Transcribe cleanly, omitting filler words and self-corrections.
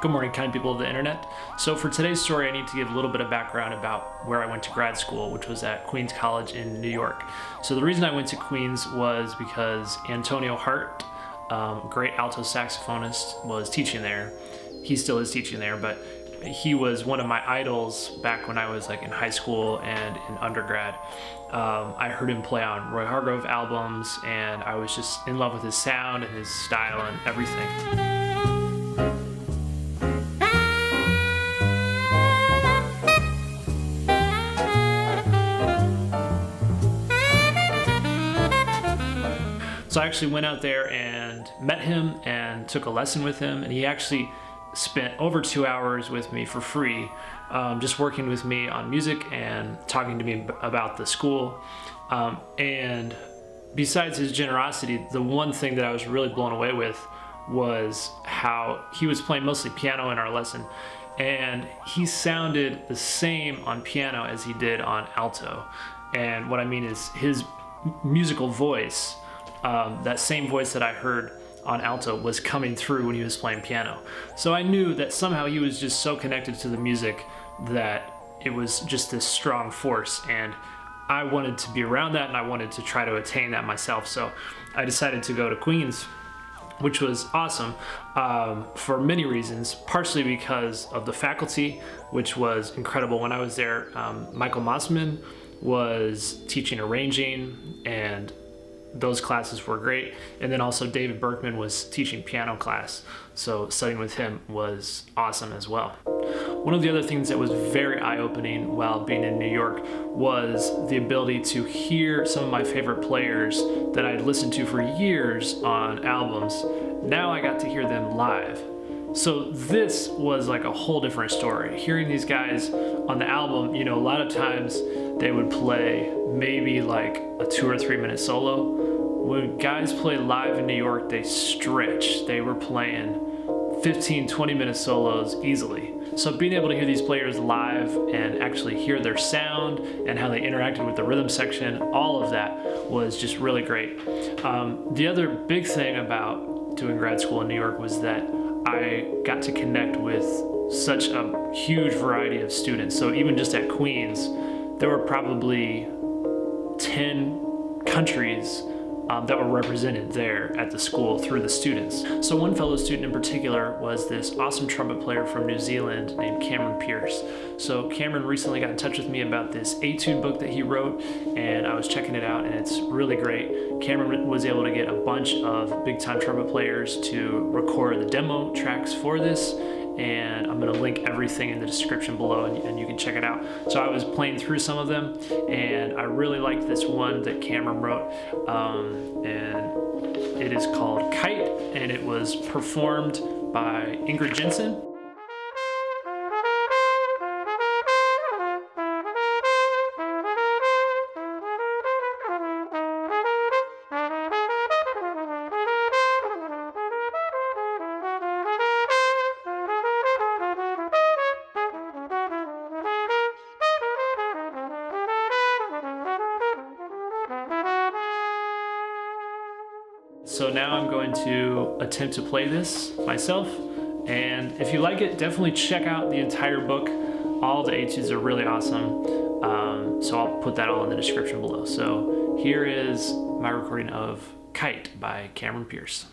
Good morning, kind people of the internet. So for today's story, I need to give a little bit of background about where I went to grad school, which was at Queens College in New York. So the reason I went to Queens was because Antonio Hart, great alto saxophonist, was teaching there. He still is teaching there, but he was one of my idols back when I was like in high school and in undergrad. I heard him play on Roy Hargrove albums, and I was just in love with his sound and his style and everything. So I actually went out there and met him and took a lesson with him, and he actually spent over 2 hours with me for free, just working with me on music and talking to me about the school. And besides his generosity, the one thing that I was really blown away with was how he was playing mostly piano in our lesson, and he sounded the same on piano as he did on alto. And what I mean is his musical voice, that same voice that I heard on alto, was coming through when he was playing piano. So I knew that somehow he was just so connected to the music that it was just this strong force, and I wanted to be around that, and I wanted to try to attain that myself. So I decided to go to Queens, which was awesome for many reasons, partially because of the faculty, which was incredible. When I was there, Michael Mossman was teaching arranging, and those classes were great. And then also David Berkman was teaching piano class, so studying with him was awesome as well. One of the other things that was very eye-opening while being in New York was the ability to hear some of my favorite players that I'd listened to for years on albums. Now I got to hear them live. So this was like a whole different story. Hearing these guys on the album, you know, a lot of times they would play maybe like a 2 or 3 minute solo. When guys play live in New York, they stretch. They were playing 15, 20 minute solos easily. So being able to hear these players live and actually hear their sound and how they interacted with the rhythm section, all of that was just really great. The other big thing about doing grad school in New York was that I got to connect with such a huge variety of students. So even just at Queens, there were probably 10 countries that were represented there at the school through the students. So one fellow student in particular was this awesome trumpet player from New Zealand named Cameron Pierce. So Cameron recently got in touch with me about this etude book that he wrote, and I was checking it out, and it's really great. Cameron was able to get a bunch of big-time trumpet players to record the demo tracks for this, and I'm gonna link everything in the description below, and you can check it out. So I was playing through some of them, and I really liked this one that Cameron wrote, and it is called Kite, and it was performed by Ingrid Jensen. So now I'm going to attempt to play this myself, and if you like it, definitely check out the entire book. All the etudes are really awesome, so I'll put that all in the description below. So here is my recording of Kite by Cameron Pierce.